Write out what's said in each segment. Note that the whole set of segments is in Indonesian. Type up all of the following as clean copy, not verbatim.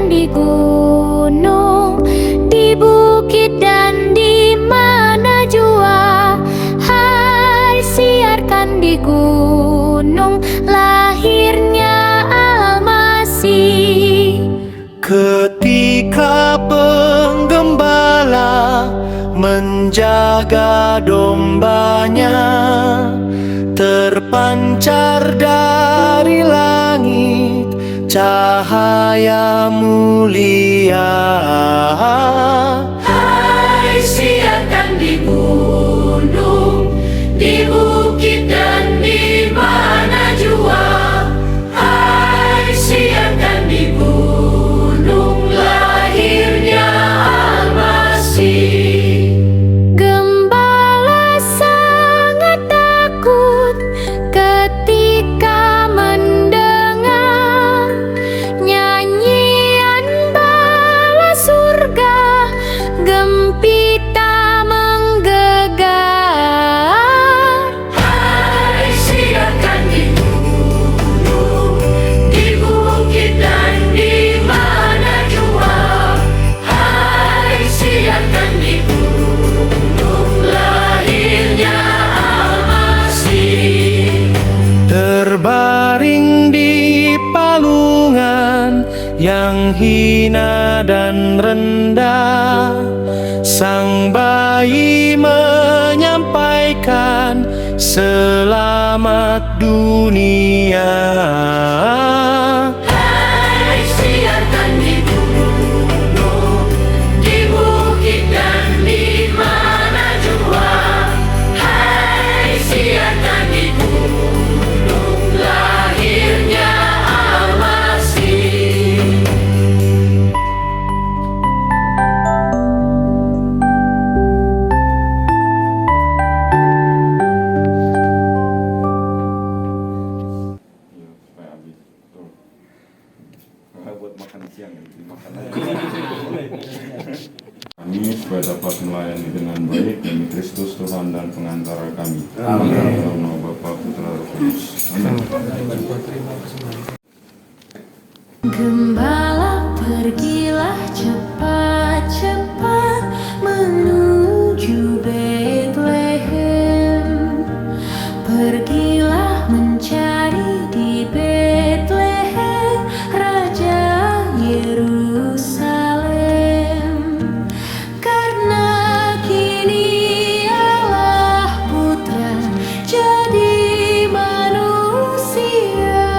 siarkan di gunung, di bukit dan di mana jua. Hai, siarkan di gunung lahirnya Al-Masih. Ketika penggembala menjaga dombanya, terpancar dari langit cahaya mulia. Hai, siarkan di gunung, di bukit dan di mana jua. Hai, siarkan di gunung lahirnya Al-Masih. Gembala sangat takut ketika mendengar nyanyian bala surga, gempita menggelegar. Hai, siarkan di gunung, di bukit dan di mana jua. Hai, siarkan di gunung lahirnya Al-Masih. Terbaring di palungan yang hina dan rendah, sang bayi menyampaikan selamat dunia. Hai, siarkan di gunung, di bukit dan di mana jua. Hai, siarkan di gunung lahirnya Al-Masih. Supaya habis betul. Buat makan siang dimakan kami supaya dapat melayani dengan baik demi Kristus Tuhan dan pengantara kami. Amin. Dalam nama Bapa, Putra, Roh Kudus. Amin. Gembala, pergilah cepat-cepat menuju Betlehem. Pergilah mencari di Betlehem Raja Yerusalem, karena kini Allah Putra jadi manusia.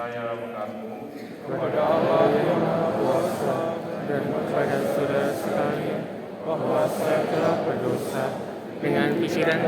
percaya mengagum kepada Allah yang Maha Kuasa dan kepada saudara sekalian bahwa saya telah berdosa dengan pikiran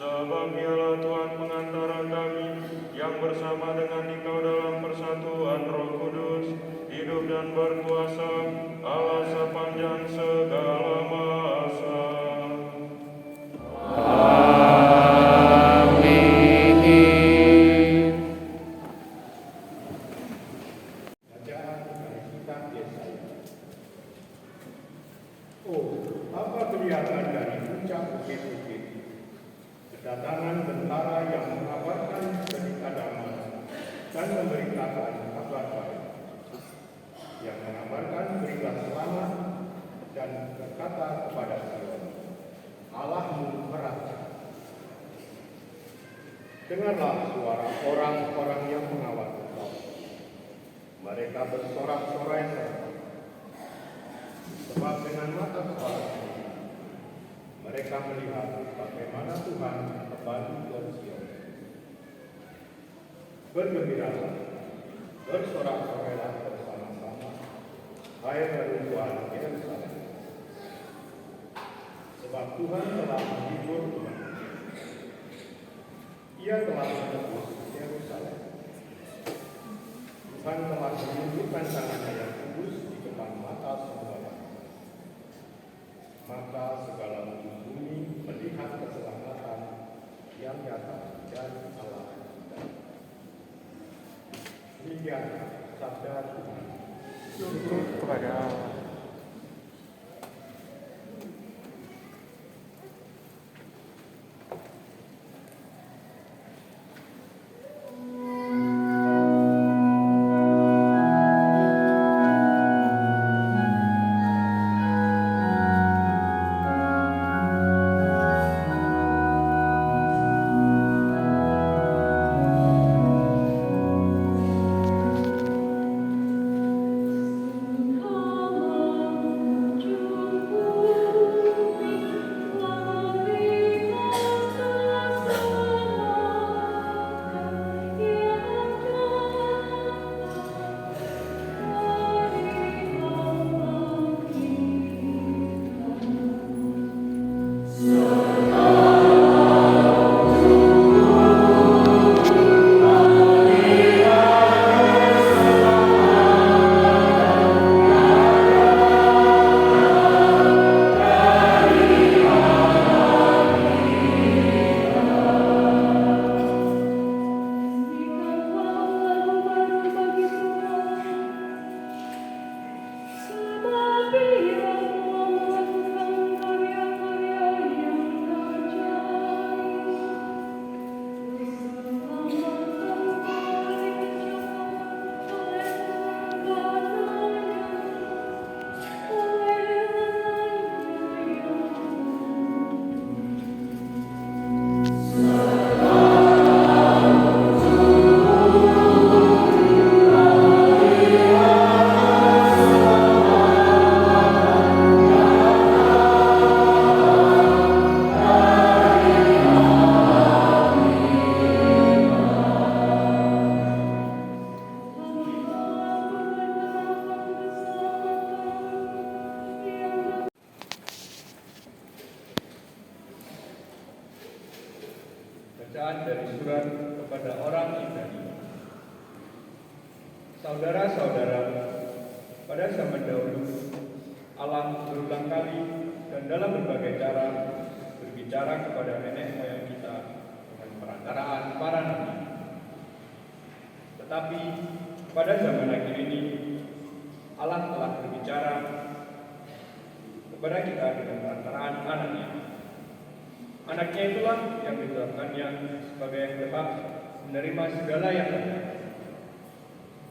sebab Dialah Tuhan pengantara kami yang bersama dengan Engkau dalam persatuan Roh Kudus, hidup dan berkuasa, Allah sepanjang segala masa. Oh, apa kelihatan dari puncak bukit-bukit, kedatangan tentara yang mengabarkan berita damai dan memberitakan kabar baik, yang mengabarkan berita selamat dan berkata kepada Sion, Allahmu meraja. Dengarlah suara orang-orang yang mengawal Engkau. Mereka bersorak-sorai serta sebab dengan mata kepala mereka melihat bagaimana Tuhan kembali ke Sion. Bergembiralah, bersorak-sorailah bersama-sama, hai reruntuhan Yerusalem. Sebab Tuhan telah menghibur umat. Ia telah menebus Yerusalem. Tuhan telah menunjukkan tangannya yang kudus di depan mata semua. Maka segala ujung bumi melihat keselamatan yang nyata dari Allah kita. Demikian sabda Tuhan. Syukur kepada Allah. Bacaan dari surat kepada orang Ibrani. Saudara-saudara, pada zaman dahulu Allah berulang kali dan dalam berbagai cara berbicara kepada nenek moyang kita dengan perantaraan para nabi. Tetapi pada zaman akhir ini Allah telah berbicara kepada kita dengan perantaraan anaknya. Anaknya itulah yang ditetapkannya sebagai yang berhak menerima segala yang ada.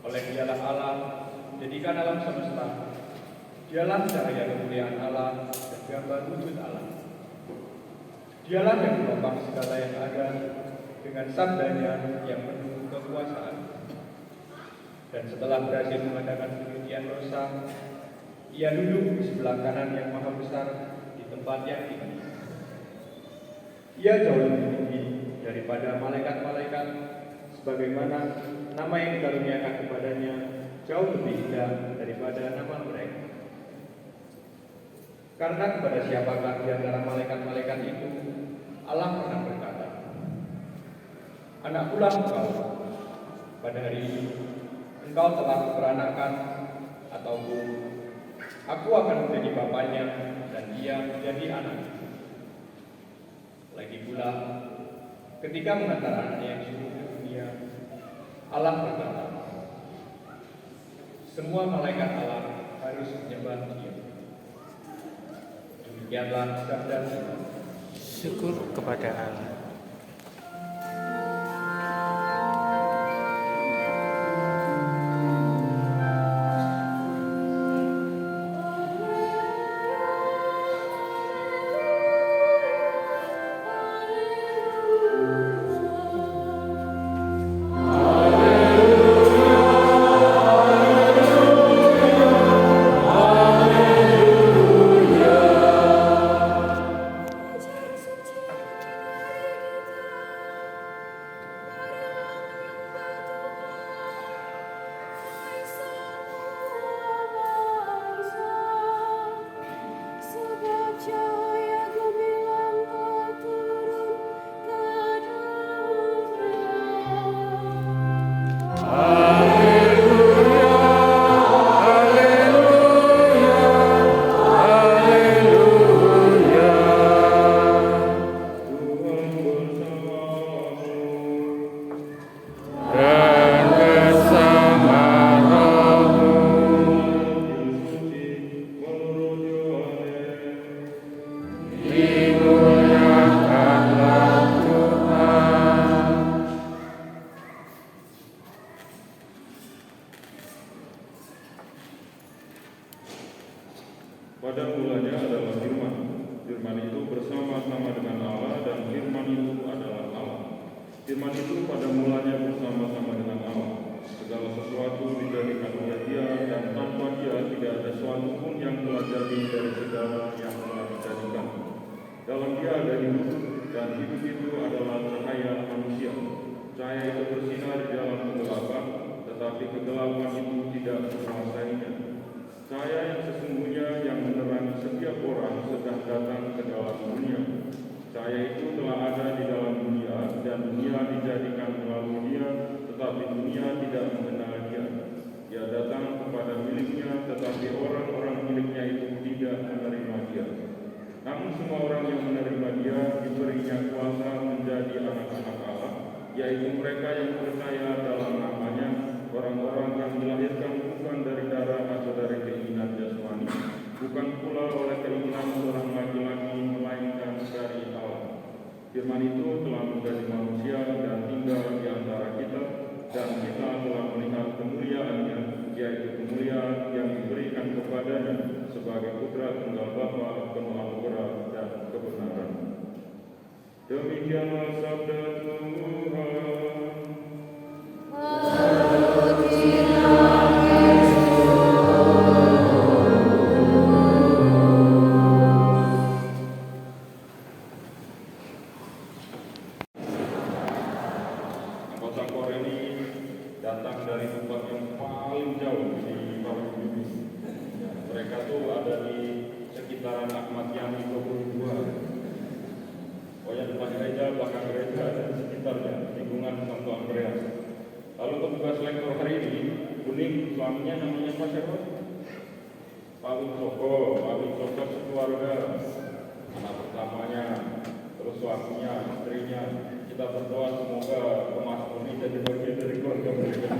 Oleh dialah Allah menjadikan alam semesta. Dialah cahaya kemuliaan Allah dan gambar wujud Allah. Dialah yang menopang segala yang ada dengan sabdanya yang penuh kekuasaan. Dan setelah berhasil mengadakan penyucian dosa, ia duduk di sebelah kanan yang maha besar di tempat yang tinggi. Ia jauh lebih tinggi daripada malaikat-malaikat, sebagaimana nama yang dikaruniakan kepadanya jauh lebih indah daripada nama mereka. Karena kepada siapakah di antara malaikat-malaikat itu Allah pernah berkata, Anakkulah engkau, pada hari ini engkau telah beranakan ataupun aku akan menjadi bapaknya dan dia menjadi anak. Lagi pula, ketika mengantar anaknya yang sulung ke dunia, Allah berkata, semua malaikat Allah harus menyembah dia. Demikianlah sabda Tuhan. Syukur kepada Allah. Sebab cahaya gemilang telah turun ke dunia. Tuhan bersamamu. Dan bersama rohmu. Injil suci menurut Yohanes. Dimuliakanlah Tuhan. Pada mulanya adalah firman. Firman itu bersama-sama dengan Allah dan firman itu adalah Allah. Firman itu pada mulanya bersama-sama dengan Allah. Segala sesuatu dijadikan oleh Dia dan tanpa Dia tidak ada sesuatu pun yang telah jadi dari segala yang telah dijadikan. Dalam Dia ada hidup dan hidup itu adalah cahaya manusia. Cahaya itu bersinar di dalam kegelapan, tetapi kegelapan itu tidak menguasainya. Cahaya yang sesungguhnya yang menerangi setiap orang sedang datang ke dalam dunia. Cahaya itu telah ada di dalam dunia dan dunia dijadikan melalui Dia, tetapi dunia tidak mengenal Dia. Dia datang kepada miliknya, tetapi orang-orang miliknya itu tidak menerima Dia. Namun semua orang yang menerima Dia diberinya kuasa menjadi anak-anak Allah, yaitu mereka yang percaya dalam nama-Nya, orang-orang yang dilahirkan bukan dari darah atau dari keinginan jasmani, bukan pula oleh keinginan seorang laki-laki, melainkan dari Allah. Firman itu telah menjadi manusia dan tinggal di antara kita, dan kita telah melihat kemuliaan-Nya, yaitu kemuliaan yang diberikan kepadanya sebagai putra tunggal Bapa, penuh anugerah dan kebenaran. Demikianlah sabda Tuhan. Anggota KOR ini datang dari tempat yang paling jauh di Palu Bumi. Mereka tuh ada di sekitaran Ahmad Yani 22. Oh ya, depan gereja, belakang gereja, dan sekitarnya, lingkungan Santo Andreas. Lalu petugas lektor hari ini, Kuning, suaminya namanya Pak siapa? Pak Winsoko sekeluarga, anak pertamanya, terus suaminya, istrinya. Kita berdoa semoga Mas Kuning jadi bagian dari keluarga mereka.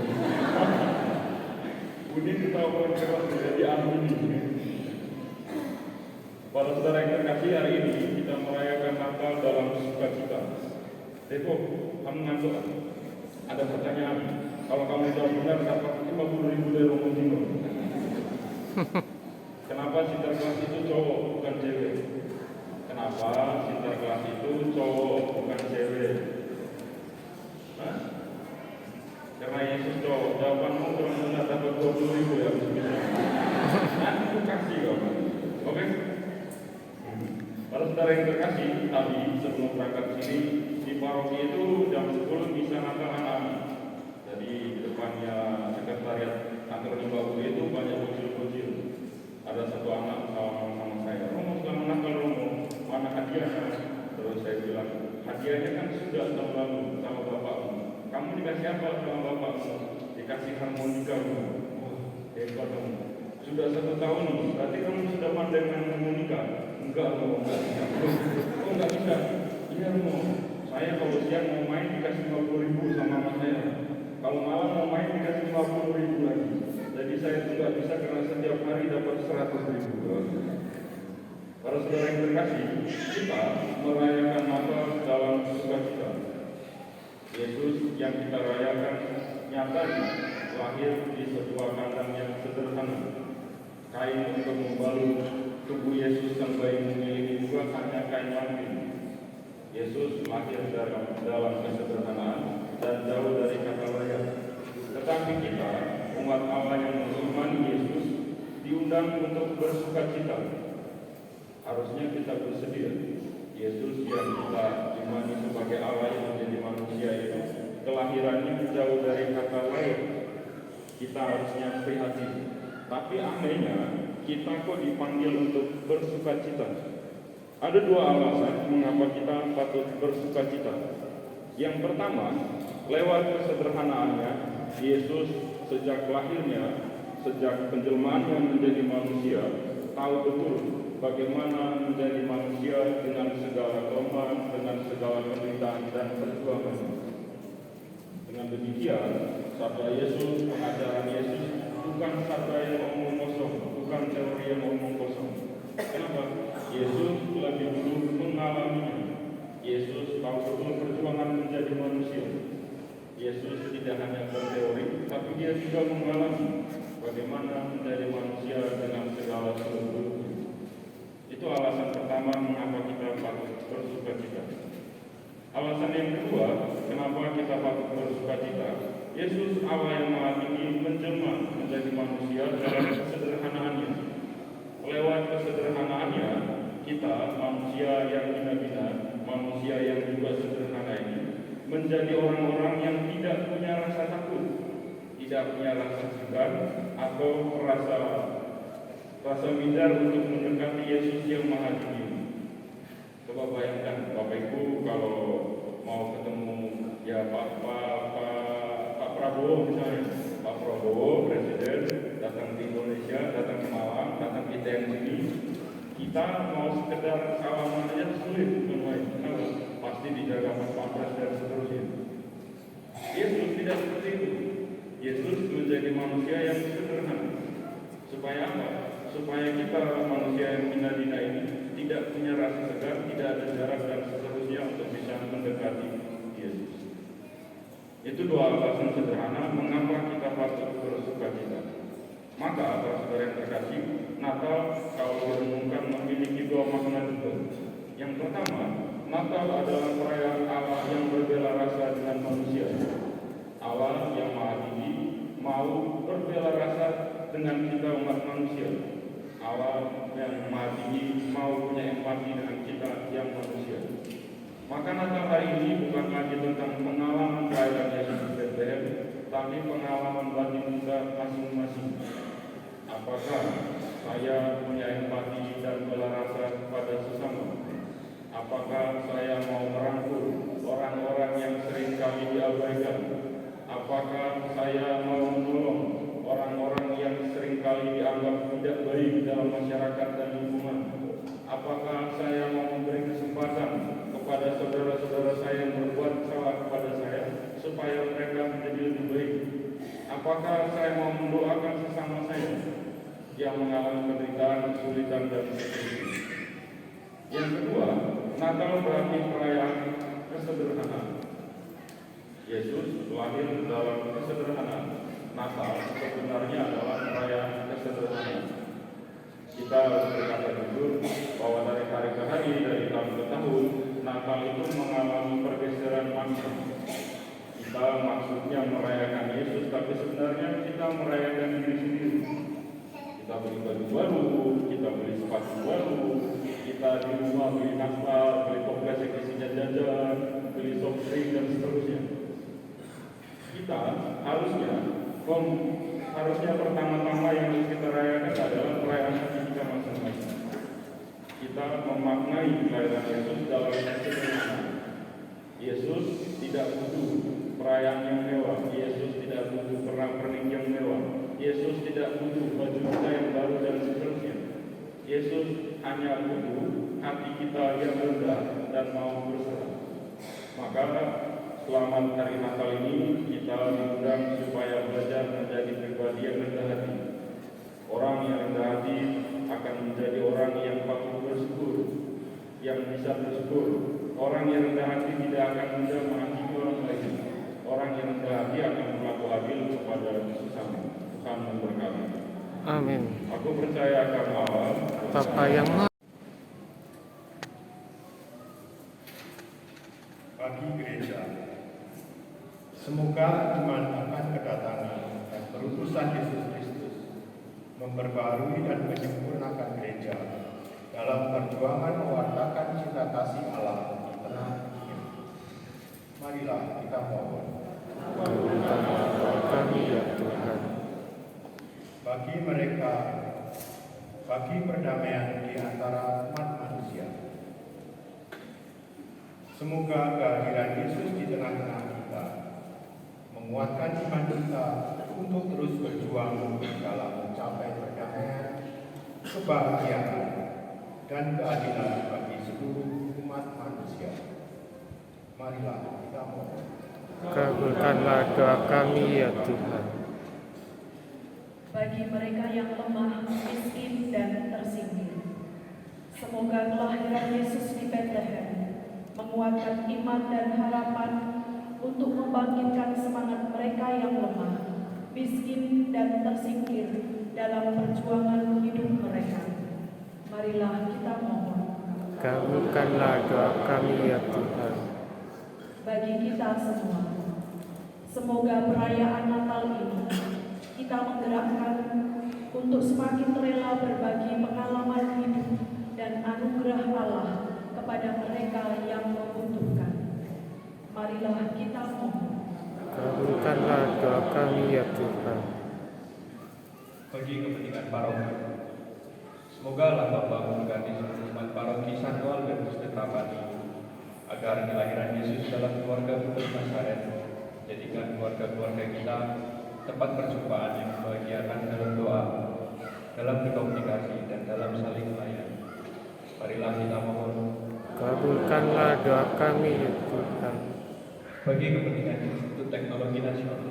Kuning ketahuan keras menjadi anak ini. Para saudara yang terkasih, hari ini kita merayakan Natal dalam sukacita. Depo, kamu ngantuk? Ada pertanyaan. Kalau kamu jawab benar, dapat 50.000 dari Romo Tino. Kenapa Sinterklas itu cowok bukan cewek? Kenapa Sinterklas itu cowok bukan cewek? Hah? Karena Yesus cowok. Jawabanmu kalau benar dapat 20.000 ya, bismillah. Nanti aku kasih kamu. Oke? Para saudara yang terkasih, tadi sebelum berangkat sini di paroki itu jam 10 bisa Natal anak-anak. Jadi di depannya sekretariat kantor Limba Budi itu banyak bocil-bocil. Ada satu anak salaman sama saya, Romo selamat Natal Romo, mana hadiahnya? Terus saya bilang, hadiahnya kan sudah tahun lalu sama bapakmu. Kamu dikasih apa sama bapak? Dikasih harmonika. Hebat kamu. Sudah 1 tahun, berarti kamu sudah pandai main harmonika? Enggak, enggak bisa. Oh, enggak bisa. Iya, saya kalau siang mau main dikasih 50.000 sama mama saya. Kalau malam mau main dikasih 50.000 lagi. Jadi saya tidak bisa karena setiap hari dapat 100.000. Para saudara yang terkasih, kita merayakan Natal dalam sukacita. Yesus yang kita rayakan nyatanya lahir di sebuah kandang yang sederhana. Kain untuk membalut tubuh Yesus sang bayi memiliki bukan hanya kain lambin. Yesus lahir dalam kesederhanaan dan jauh dari kata layak. Tetapi kita, umat Allah yang mengimani Yesus, diundang untuk bersukacita. Harusnya kita bersedia. Yesus yang kita imani sebagai Allah yang menjadi manusia itu, kelahirannya jauh dari kata layak. Kita harusnya prihatin. Tapi anehnya, kita kok dipanggil untuk bersukacita. Ada 2 alasan mengapa kita patut bersukacita. Yang pertama, lewat kesederhanaannya, Yesus sejak lahirnya, sejak penjelmaannya menjadi manusia, tahu betul bagaimana menjadi manusia dengan segala kelemahan, dengan segala penderitaan dan perjuangan. Dengan demikian, sabda Yesus, pengajaran Yesus bukan sabda yang omong kosong, bukan teori yang omong kosong. Kenapa? Yesus lebih dulu mengalaminya. Yesus tahu betul perjuangan menjadi manusia. Yesus tidak hanya berteori, tapi dia juga mengalami bagaimana menjadi manusia dengan segala seluruh. Itu alasan pertama mengapa kita patut bersukacita. Alasan yang kedua, kenapa kita patut bersukacita? Yesus Allah yang Maha Tinggi menjelma menjadi manusia dalam kesederhanaannya. Lewat kesederhanaannya, kita manusia yang hina-hina, manusia yang juga sederhana ini, menjadi orang-orang yang tidak punya rasa takut, tidak punya rasa segan atau rasa minder untuk mendekati Yesus yang Maha Tinggi. Coba bayangkan, Bapak Ibu kalau mau ketemu ya Pak Prabowo misalnya, Pak Prabowo Presiden datang di Indonesia, datang ke Malang, datang ke ITN sini, kita mau sekedar salaman aja sulit kenapa? Pasti dijaga Mas Pampres dan seterusnya. Yesus tidak seperti itu. Yesus menjadi manusia yang sederhana. Supaya apa? Supaya kita manusia yang hina-hina ini tidak punya rasa segan, tidak ada jarak dan seterusnya untuk bisa mendekati Yesus. Itu 2 alasan sederhana mengapa kita patut bersukacita. Maka, para saudara yang terkasih, Natal kalau direnungkan memiliki 2 makna juga. Yang pertama, Natal adalah perayaan Allah yang berbela rasa dengan manusia. Allah yang Maha Tinggi mau berbela rasa dengan kita umat manusia. Allah yang Maha Tinggi mau punya empati dengan kita yang manusia. Maka Natal hari ini bukan lagi tentang pengalaman kelahiran Yesus di Bethlehem, tapi pengalaman batin kita masing-masing. Apakah saya punya empati dan bela rasa kepada sesama? Apakah saya mau merangkul orang-orang yang seringkali diabaikan? Apakah saya mau menolong orang-orang yang seringkali dianggap tidak baik dalam masyarakat dan lingkungan? Apakah saya mau memberi kesempatan kepada saudara-saudara saya yang berbuat salah kepada saya supaya mereka menjadi lebih baik? Apakah saya mau mendoakan sesama saya yang mengalami penderitaan, kesulitan dan seterusnya? Yang kedua, Natal berarti perayaan kesederhanaan. Yesus lahir dalam kesederhanaan. Natal sebenarnya adalah perayaan kesederhanaan. Kita harus berkata jujur bahwa dari hari ke hari, dari tahun ke tahun, Natal itu mengalami pergeseran makna. Kita maksudnya merayakan Yesus, tapi sebenarnya kita merayakan diri sendiri. Kita beli baju baru, kita beli sepatu baru, kita di rumah beli nastar, beli toples yang isinya jajan, beli soft drink dan seterusnya. Kita harusnya pertama-tama yang harus kita rayakan adalah perayaan kita masing-masing. Kita memaknai kelahiran Yesus dalam kesederhanaan. Yesus tidak butuh perayaan yang mewah. Yesus tidak butuh pernak-pernik yang mewah. Yesus tidak butuh baju kita yang baru dan seterusnya. Yesus hanya butuh hati kita yang rendah dan mau berserah. Maka selamat hari Natal ini kita diundang supaya belajar menjadi pribadi yang rendah hati. Orang yang rendah hati akan menjadi orang yang patut bersyukur, yang bisa bersyukur. Orang yang rendah hati tidak akan mudah menghakimi orang lain. Orang yang rendah hati akan berlaku adil kepada sesama. Tuhan memberkati. Amin. Aku percaya akan Allah, Bapa yang Maha bagi gereja. Semoga iman akan kedatangan dan perutusan Yesus Kristus memperbarui dan menyempurnakan gereja dalam perjuangan mewartakan cinta kasih Allah di tengah dunia. Marilah kita mohon. kami ya Tuhan. Bagi mereka, bagi perdamaian di antara umat manusia. Semoga kehadiran Yesus di tengah-tengah kita menguatkan iman kita untuk terus berjuang dalam mencapai perdamaian, kebahagiaan, dan keadilan bagi seluruh umat manusia. Marilah kita mohon. Kabulkanlah doa kami ya Tuhan. Bagi mereka yang lemah, miskin, dan tersingkir, semoga kelahiran Yesus di Bethlehem menguatkan iman dan harapan untuk membangkitkan semangat mereka yang lemah, miskin, dan tersingkir dalam perjuangan hidup mereka. Marilah kita mohon. Kabulkanlah doa kami ya Tuhan. Bagi kita semua, semoga perayaan Natal ini kita menggerakkan untuk semakin rela berbagi pengalaman hidup dan anugerah Allah kepada mereka yang membutuhkan. Marilah kita mohon. Kabulkanlah doa kami ya Tuhan. Bagi kepentingan paroki, semoga Allah Bapa memberkati seluruh umat paroki Sandoal dan Pustetrapani agar kelahiran Yesus dalam keluarga Kudus Nazaret jadikan keluarga-keluarga kita tempat perjumpaan yang membahagiakan dalam doa, dalam berkomunikasi, dan dalam saling melayani. Marilah kita mohon. Kabulkanlah doa kami ya Tuhan. Bagi kepentingan Institut Teknologi Nasional,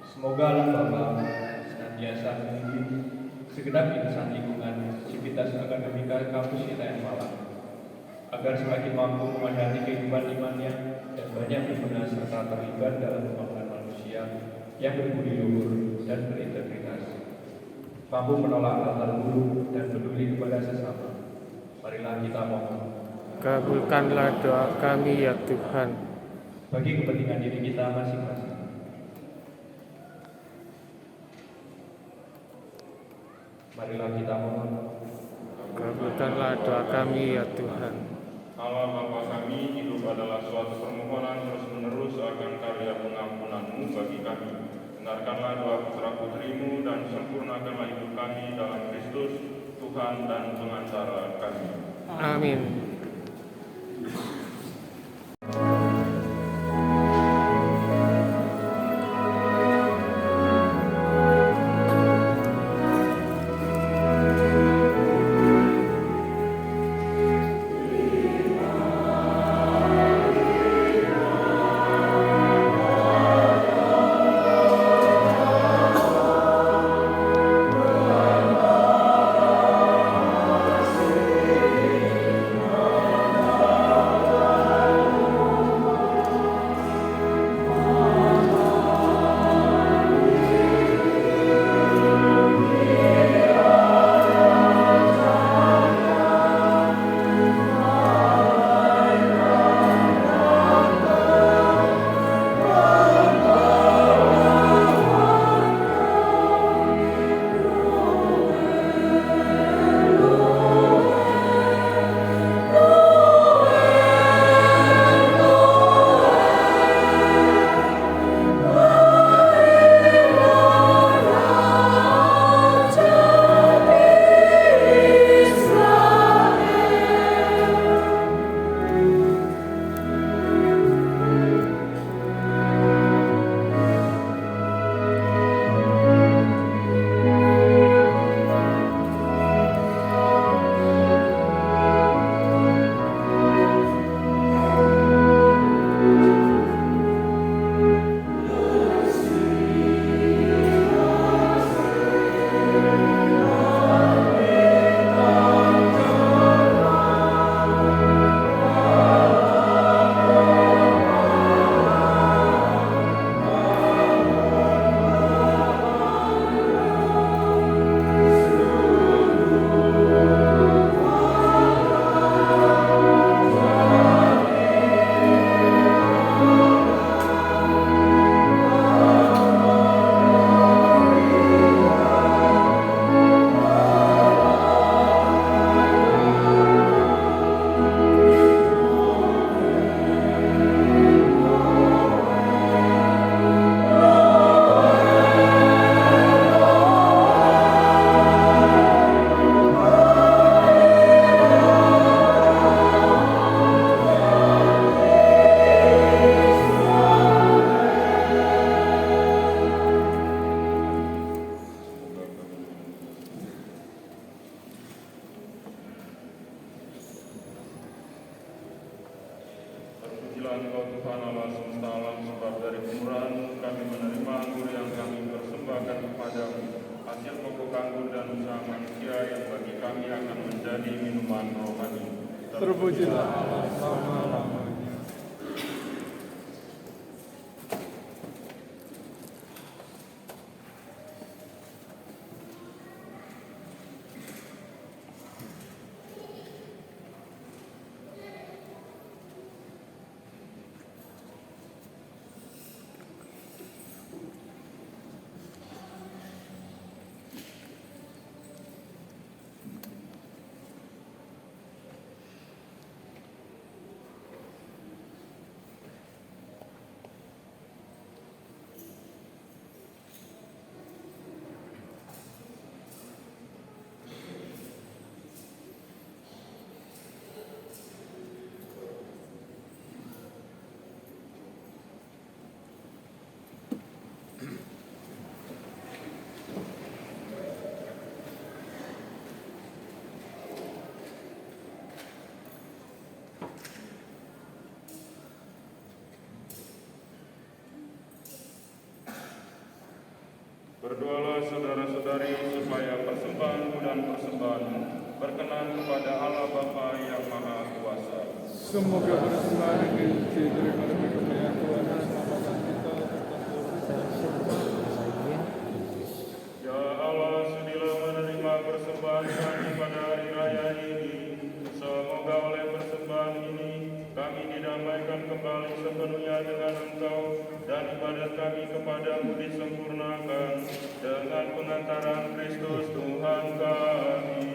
semoga Allah Bapa senantiasa membimbing segenap insan lingkungan Sivitas Akademika Kampus ITN Malang, agar semakin mampu memadani kehidupan imannya dan banyak berguna serta terlibat dalam pembangunan manusia yang berbudi luhur dan berintegritas, mampu menolak hal-hal buruk dan peduli kepada sesama. Marilah kita mohon. Kabulkanlah doa kami ya Tuhan. Bagi kepentingan diri kita masing-masing, marilah kita mohon. Kabulkanlah doa kami ya Tuhan. Allah Bapa kami, hidup adalah suatu permohonan terus-menerus akan karya pengampunan-Mu bagi kami. Dengarkanlah doa putra-putrimu dan sempurnakanlah hidup kami dalam Kristus, Tuhan dan pengantara kami. Amin. Engkau Tuhan Allah semesta alam, sebab dari kemurahan kami menerima anggur yang kami persembahkan kepadamu, hasil pokok anggur dan usaha manusia yang bagi kami akan menjadi minuman rohani. Terpujilah Allah selama-lamanya. Berdoalah saudara-saudari supaya persembahanmu dan persembahanmu berkenan kepada Allah Bapa yang Maha Kuasa. Semoga persembahan ini diterima demi kemuliaan Tuhan dan keselamatan kita Ya Allah, sudilah menerima persembahan kami pada hari raya ini. Semoga oleh persembahan ini kami didamaikan kembali sepenuhnya dengan Engkau, dan ibadat kami kepadamu disempurnakan dengan pengantaran Kristus Tuhan kami.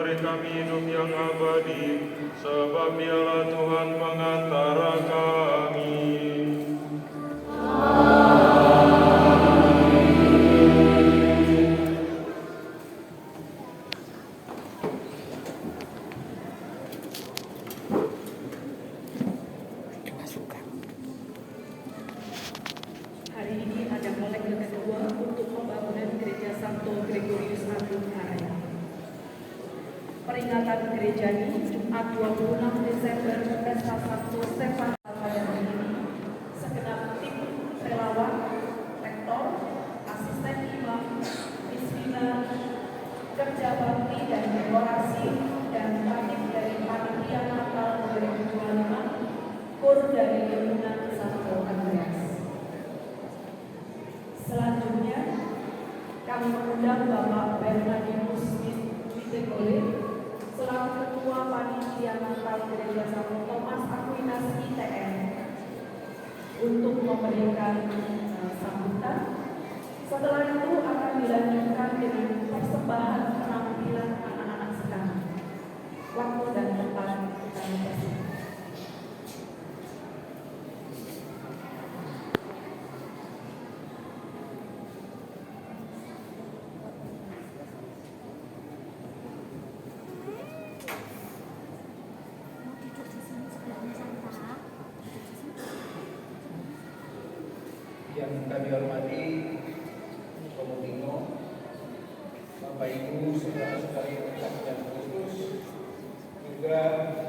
memberi kami hidup yang abadi, sebab Dialah Tuhan pengantara kami. Hari ini ada kolektif kedua untuk pembangunan Gereja Santo Gregorius Agung Haraya. Peringatan gereja ini Jumat 26 Desember Pesta Santo Stefan pada ini segenap tim relawan, rektor, asisten imam, bismina, kerja bakti dan dekorasi dan panik dari panitia Natal 2025, kur dari lingkungan Santo Andreas. Selanjutnya, kami mengundang Bapak Bernardinus Witekole selaku Ketua Panitia Natal Gereja Santo Thomas Aquinas ITN untuk memberikan sambutan. Setelah itu akan dilanjutkan dengan persembahan penampilan anak-anak sekarang. Waktu dan tempat kami persilakan. Yang kami hormati Romo Tino, Bapak Ibu, saudara-saudari yang dikasihi Kristus, juga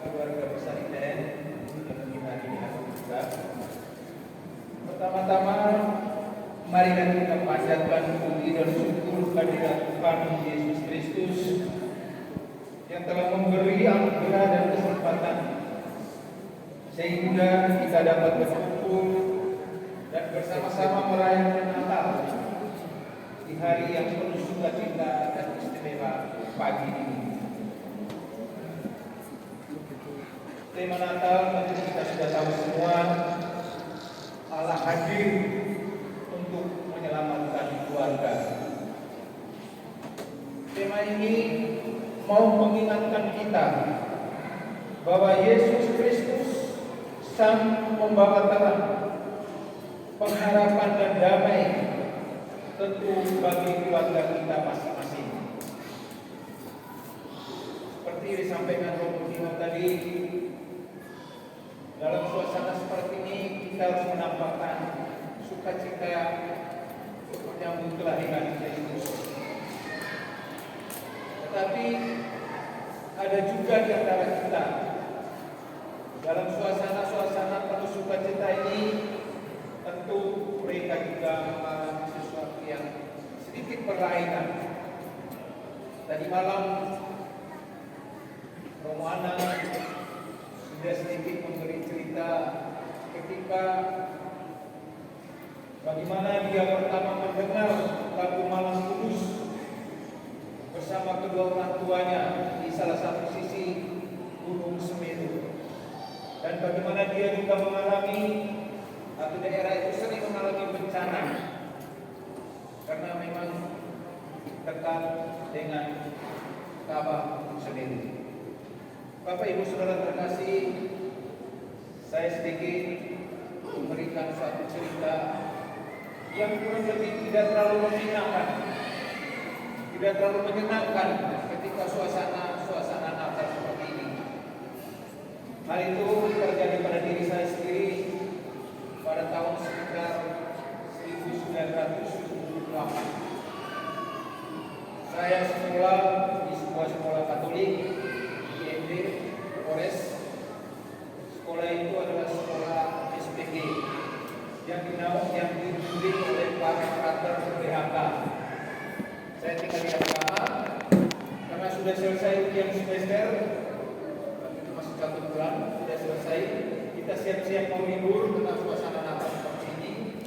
keluarga besar ITN yang kita ini juga. Pertama-tama, mari kita panjatkan puji dan syukur kehadirat Tuhan Yesus Kristus yang telah memberi anugerah dan kesempatan sehingga kita dapat berkumpul dan bersama-sama merayakan Natal di hari yang penuh sukacita dan istimewa pagi ini. Tema Natal tentu kita sudah tahu semua, Allah hadir untuk menyelamatkan keluarga. Tema ini mau mengingatkan kita bahwa Yesus Kristus Sang Pembawa Terang, pengharapan dan damai tentu bagi keluarga kita masing-masing. Seperti disampaikan Romo Tino tadi, dalam suasana seperti ini kita harus menampakkan sukacita untuk menyambut kelahiran Kristus. Tetapi ada juga di antara kita dalam suasana penuh sukacita ini, tentu mereka juga mengalami sesuatu yang sedikit berlainan. Tadi malam Romo Anang sudah sedikit memberi cerita ketika bagaimana dia pertama mendengar lagu Malam Kudus bersama kedua orang tuanya di salah satu sisi Gunung Semeru, dan bagaimana dia juga mengalami atau daerah itu sering mengalami bencana karena memang dekat dengan Kawah Gunung Semeru. Bapak Ibu Saudara terkasih, saya sedikit memberikan suatu cerita yang kurang lebih tidak terlalu menyenangkan ketika suasana Natal seperti ini. Hal itu terjadi pada diri saya sendiri pada tahun sekitar 1978. Saya sekolah di sebuah sekolah Katolik di IMB Polres. Sekolah itu adalah sekolah SPG yang dibimbing oleh para frater PHK. Saya tinggal di asrama karena sudah selesai ujian semester, itu masih 1 bulan sudah selesai. Kita siap-siap mau libur dengan suasana Natal seperti ini.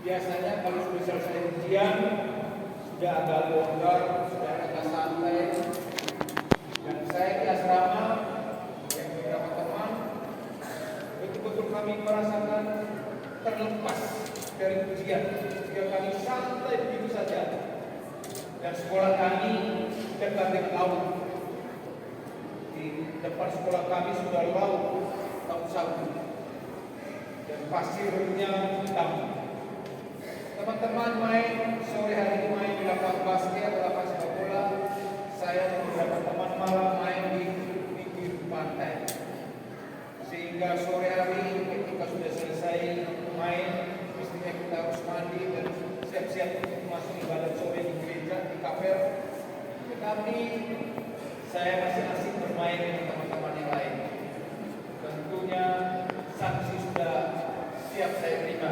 Biasanya kalau sudah selesai ujian, sudah agak longgar, sudah agak santai. Dan saya di asrama yang beberapa teman, betul-betul kami merasakan terlepas dari ujian. Sehingga kami santai begitu saja. Dan sekolah kami dekat dengan laut. depan sekolah kami sudah laut sabu dan pasirnya hitam. Teman-teman main sore hari ini main di lapangan basket, lapangan sepak bola. Saya dan beberapa teman malam main di pinggir pantai. Sehingga sore hari ketika sudah selesai main, mestinya kita harus mandi dan siap-siap untuk masuk ibadah sore di gereja, di kapel. Tetapi saya masih asik bermain dengan teman-teman yang lain. Tentunya sanksi sudah siap saya terima.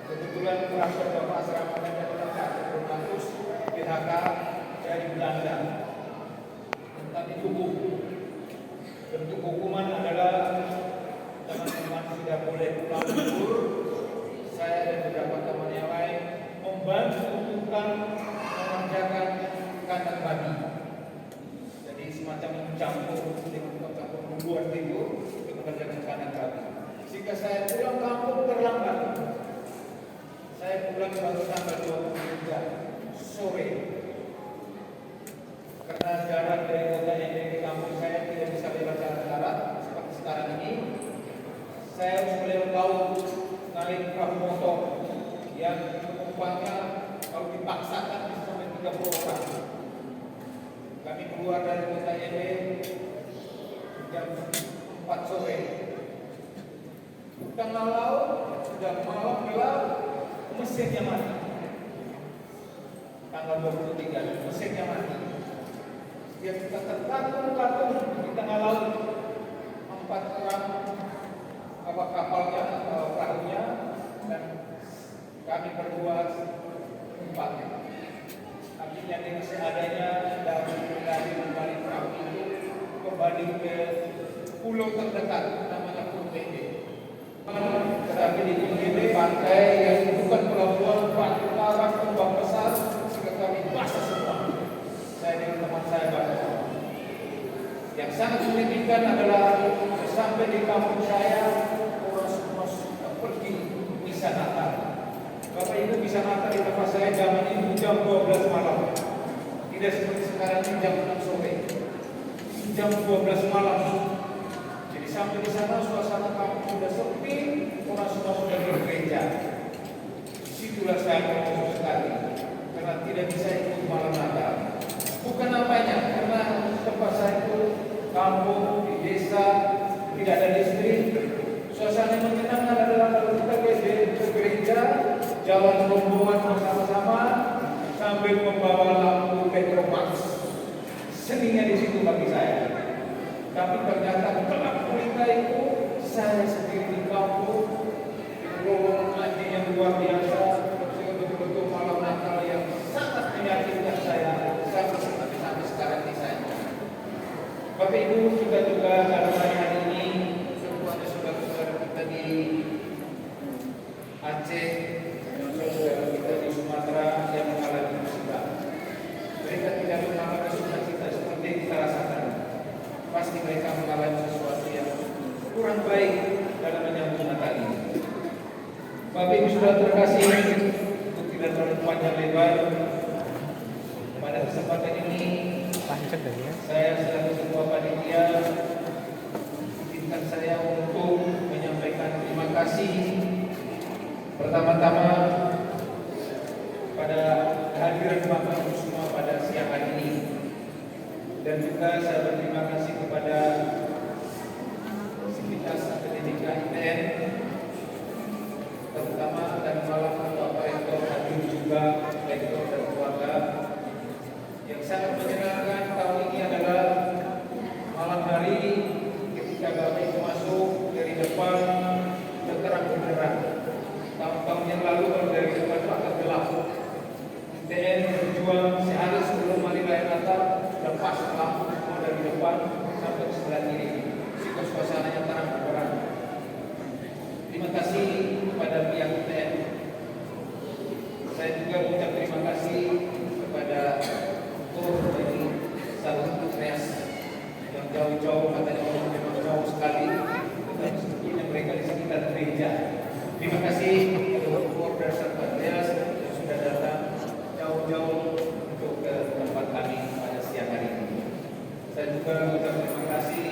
Kebetulan Pastor Bapak Asrama dan Bapak Bernatus PHK dari Belanda. Tentang itu bentuk hukuman adalah teman-teman sudah boleh pulang tidur. Saya dan beberapa teman yang lain membantu tukang mengerjakan kandang babi. Jadi semacam mencampur membuat tidur untuk mengerjakan kandang babi. Jika saya pulang kampung terlambat, saya pulang baru tanggal 23 sore. Karena jarak dari kota yang dari kampung saya tidak bisa lewat jalan darat seperti sekarang ini, saya harus melewat laut naik perahu motor yang penumpangnya kalau dipaksakan bisa sampai 30 orang. Kami keluar dari kota YB jam 4 sore. Tengah laut sudah malam gelap, mesinnya mati. Tanggal 23 mesinnya mati. Dia kita terkatung-katung di tengah laut. 4 orang awak kapalnya atau perahunya dan kami berdua 4. Artinya dengan seadanya dari kembali perahu itu kembali ke pulau terdekat namanya Pulau Bende. Tetapi di pinggir pantai yang bukan pelabuhan batu karang ombak besar sehingga kami basah semua. Saya dengan teman saya basah. Yang sangat menyedihkan adalah sampai di kampung saya orang semua pergi misa Natal. Bapak Ibu, misa Natal di tempat saya zaman itu jam 12 malam. Tidak seperti sekarang ini jam 6 sore. Jam 12 malam. Jadi sampai di sana suasana kampung sudah sepi, orang semua sudah bergereja. Situlah saya bersyukur sekali karena tidak bisa ikut malam Natal. Bukan apanya, karena tempat saya itu kampung di desa, tidak ada listrik. Suasana yang menyenangkan adalah kalau kita ke gereja, jalan rombongan bersama-sama sambil membawa lampu petromax. Seninya di situ bagi saya. Tapi ternyata gelap gulita itu saya sendiri di kampung, rombongan ngaji yang luar biasa, betul-betul malam Natal yang sangat meyakinkan saya sampai sekarang ini saya. Bapak Ibu, kita juga dalam hari ini semua ada saudara-saudara kita di Aceh, saudara kita di Sumatera yang mengalami musibah. Mereka tidak mengalami sukacita seperti yang kita rasakan. Pasti mereka mengalami sesuatu yang kurang baik dalam menyambut Natal ini. Bapak Ibu sudah terkasih, untuk tidak terlalu panjang lebar, pada kesempatan ini saya selaku ketua panitia izinkan saya untuk menyampaikan terima kasih pertama-tama pada kehadiran Bapak Ibu semua pada siang hari ini, dan juga saya berterima kasih kepada Sivitas Akademika ITN, terutama dan malam Bapak Rektor hadir juga, Rektor dan keluarga. Yang sangat menyenangkan tahun ini adalah malam hari ketika Bapak Ibu masuk dari depan terang benderang. Tahun-tahun yang lalu kalau dari depan itu agak gelap. ITN berjuang sehari sebelum hari raya Natal lepas lampu semua dari depan sampai ke sebelah kiri. Sehingga suasananya terang benderang. Terima kasih kepada pihak ITN. Saya juga mengucap terima kasih kepada dari satu kreas yang jauh-jauh, katanya orang memang jauh sekali, tetapi sebetulnya mereka di sekitar gereja. Terima kasih kepada Porter serta Kreas yang sudah datang jauh-jauh untuk ke tempat kami pada siang hari ini. Saya juga mengucap terima kasih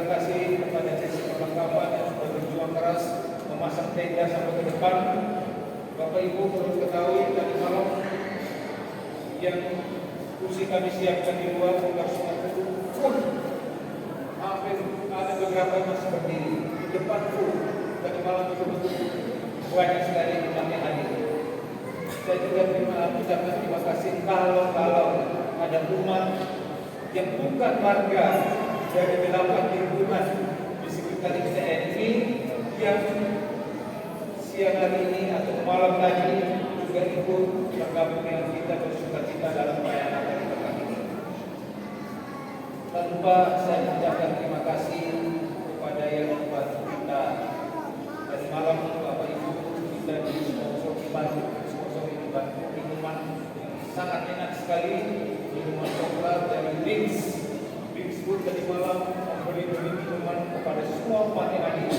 Terima kasih kepada sesi perlengkapan yang sudah berjuang keras memasang tenda sampai ke depan. Bapak Ibu perlu ketahui tadi malam yang kursi kami siapkan di luar bukan semua full. Hampir ada beberapa yang masih berdiri di depan full. Tadi malam itu betul banyak sekali jemaat yang hadir. Saya juga ucapkan terima kasih kalau ada umat yang bukan warga dari 8 lingkungan di sekitar ITN ini yang siang hari ini atau malam tadi juga ikut bergabung dengan kita bersukacita dalam perayaan Natal di tempat ini. Tak lupa saya mengucapkan terima kasih kepada yang membantu kita dari malam Bapak Ibu kita di sponsor dibantu minuman sangat enak sekali, minuman coklat dari Wings Food tadi malam memberi minuman kepada semua umat yang hadir.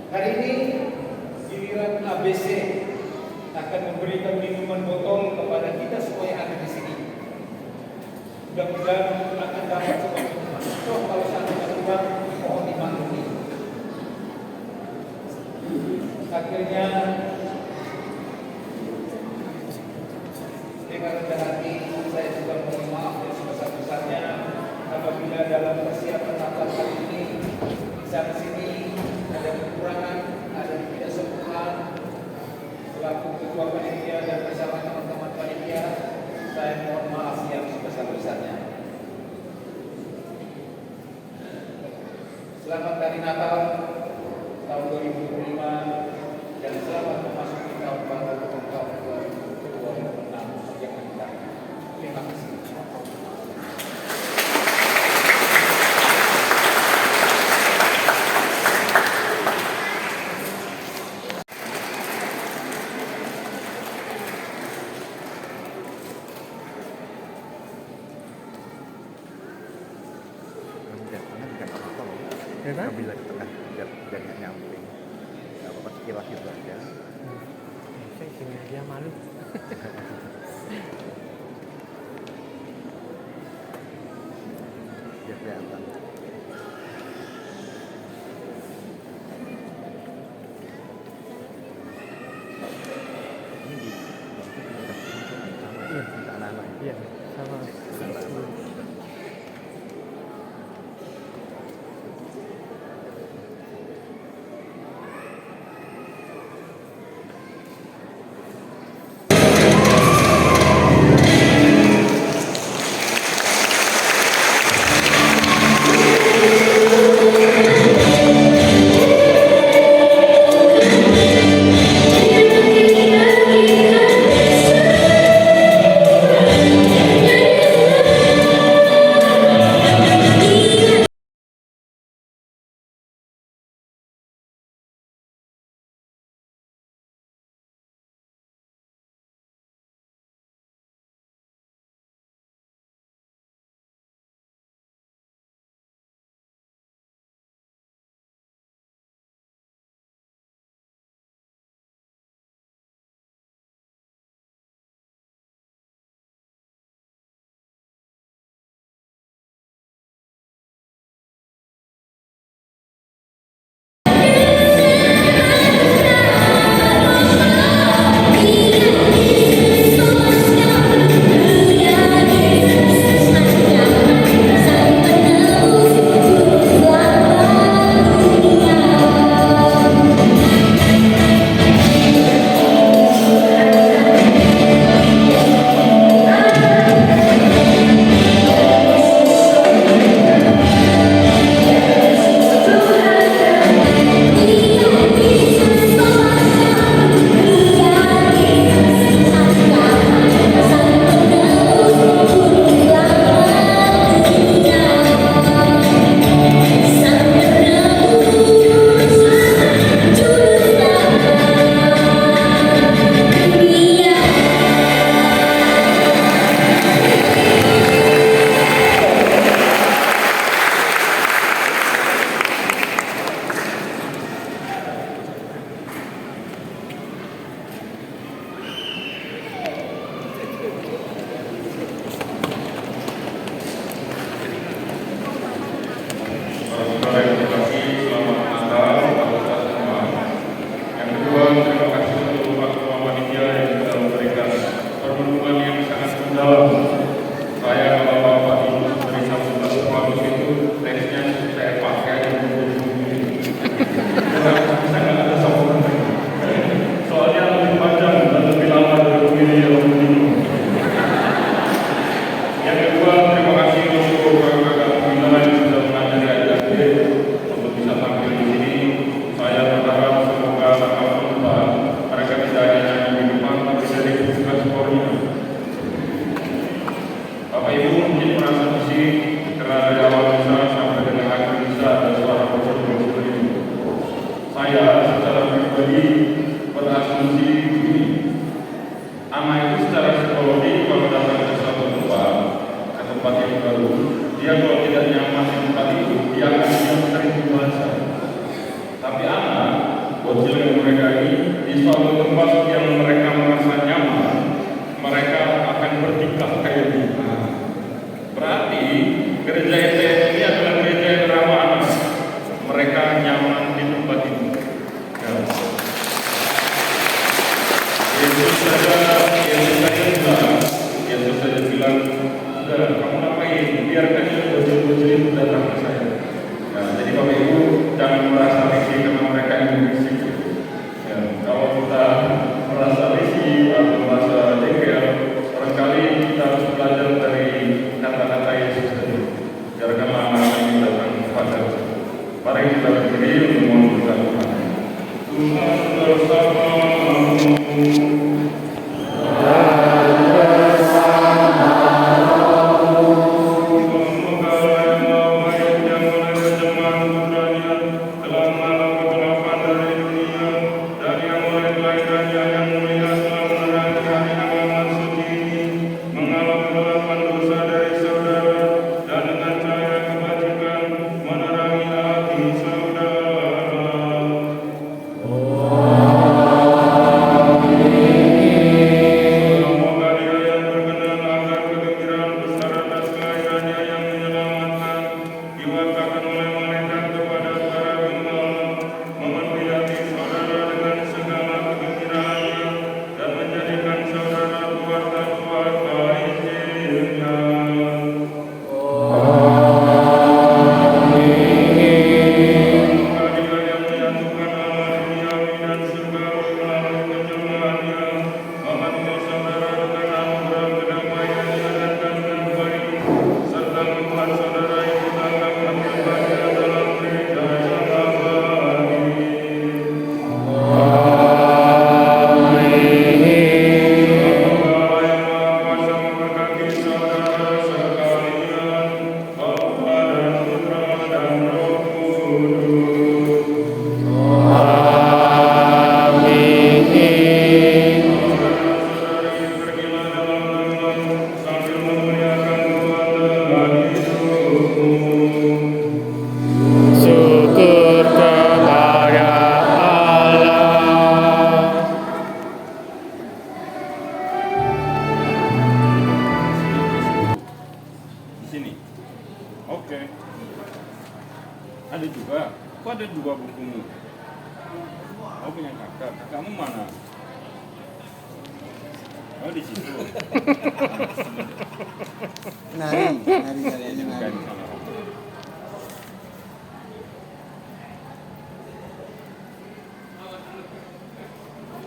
Hari ini giliran ABC akan memberikan minuman botol kepada kita semua yang ada di sini. Mudah-mudahan akan dapat semua minuman. So, kalau seandainya kurang, mohon dimaklumi. Akhirnya dengan rendah hati saya juga mohon maaf yang sebesar-besarnya apabila dalam persiapan Natal kali ini di sana sini ada kekurangan, ada ketidaksempurnaan. Selaku ketua panitia dan bersama teman-teman panitia, saya mohon maaf yang sebesar-besarnya. Selamat Hari Natal tahun 2025 dan selamat memasuki tahun baru tahun 2026 yang akan datang. Terima kasih. Bila di tengah biar nggak nyamping, nggak apa-apa sekilas itu aja. Saya sini aja malu. Biar kelihatan. Ini di anak-anak. Iya, sama. tempat yang baru, dia kalau tidak nyaman di tempat itu, dia akan sering membaca. Tapi anak, bocil yang mereka ini, di suatu tempat yang mereka merasa nyaman, mereka akan bertingkah kayak gitu. Berarti gereja ETS ini adalah gereja yang ramah anak. Mereka nyaman di tempat itu. Ya. Yesus saja bilang, udah kamu ngapain? Biarkan bocil-bocil itu datang ke saya. Nah, jadi Bapak Ibu jangan merasa risih karena mereka ini risih. Ya, kalau kita merasa risih atau merasa jengkel, barangkali kita harus belajar dari kata-kata Yesus tadi. Biarkanlah anak-anak ini datang kepada. Mari kita berdiri untuk mohon berkat Tuhan. Tuhan bersamamu. Ada juga. Kok ada dua bukumu? Oh, punya kakak. Kakakmu mana? Oh, di situ. Nari. Bukan di sana.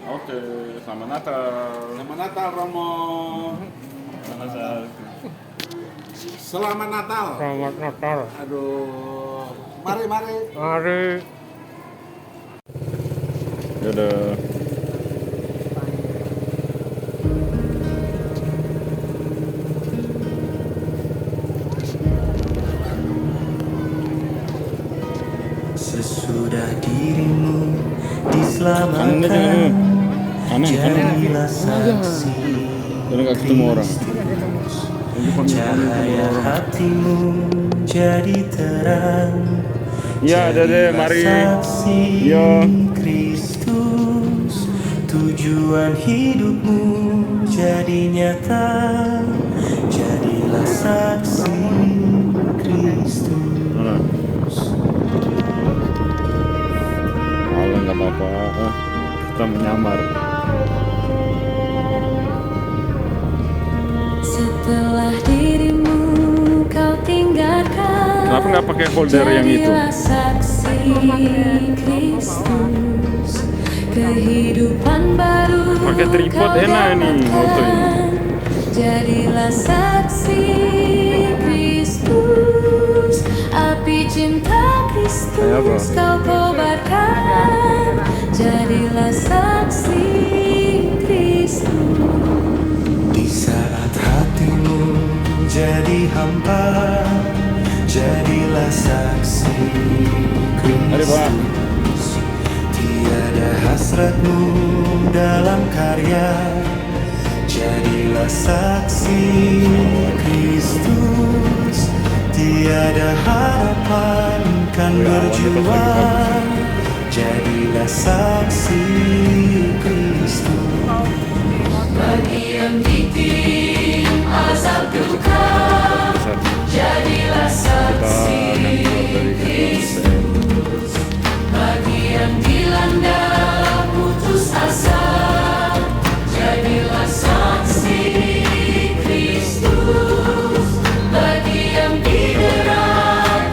Oke, selamat Natal. Selamat Natal, Romo. Selamat Natal. Selamat Natal. Selamat Natal. Aduh. Mari. Mari. Dadah. Sesudah dirimu diselamatkan, jadilah saksi Kristus. Cahaya hatimu jadi terang, Ya, Dede, mari. saksi Yo. Kristus. Tujuan hidupmu jadi nyata, jadilah saksi Kristus. Allah nggak apa-apa. Kita menyamar. Setelah dirimu kau tinggalkan, Kenapa nggak pakai holder yang itu? jadilah saksi Kristus. Kehidupan baru Pakai tripod kau enak ini, moto ini. dapatkan. Jadilah saksi Kristus. Api cinta Kayak apa? Kristus kau kobarkan. Jadilah saksi Kristus. Di saat hatimu jadi hampa, jadilah saksi Mari, Pak. Kristus. Tiada hasratmu dalam karya, jadilah saksi Kristus. berjuang, jadilah saksi Kristus. Bagi yang ditim azab duka, jadilah saksi Kristus. Bagi yang dilanda putus asa, jadilah saksi Kristus. Bagi yang didera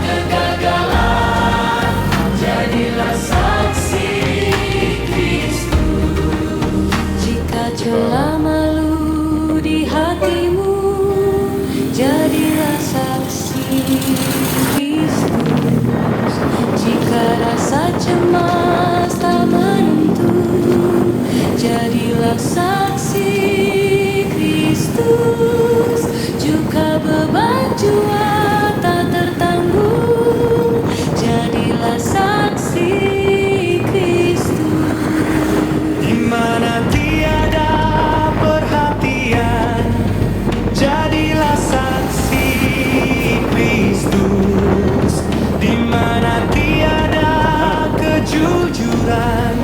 kegagalan, jadilah saksi Kristus. Jika celah malu di hatimu, jadilah saksi Kristus. Jika rasa cemas tak menentu, jadilah saksi Kristus. Jika beban jua tak tertanggung, jadilah saksi Kristus. Di mana tiada perhatian, jadilah saksi Kristus. Di mana tiada kejujuran,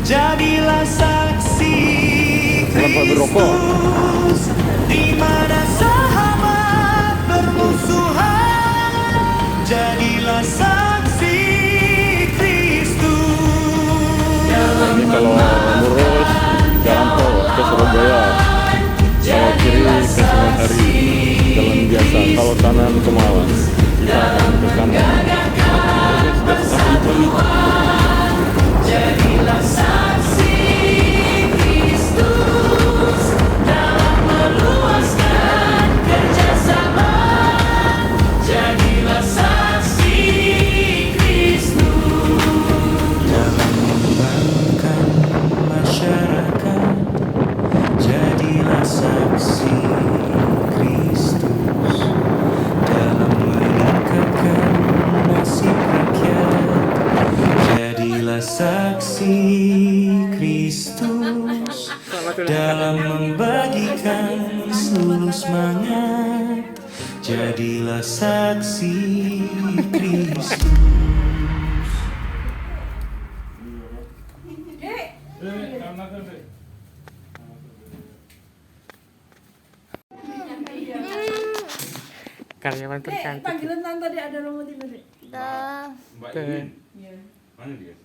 jadilah saksi Kristus. Di mana sahabat bermusuhan, jadilah saksi Kristus. Ini kalau lurus jalan tol ke Surabaya, kalau kiri ke Singosari, jalan biasa. Kalau kanan ke Malang, kita akan ke kanan. Jadilah saksi Kristus dalam meluaskan kerjasama. Jadilah saksi Kristus dalam membangun masyarakat, jadilah saksi Kristus. Dalam meningkatkan nasib rakyat, jadilah saksi Kristus. Dalam membagikan seluruh semangat, jadilah saksi Kristus. Karyawan tercantik. Panggilan tante tadi ada nomor tiba deh. Mbak Iin. Mana dia?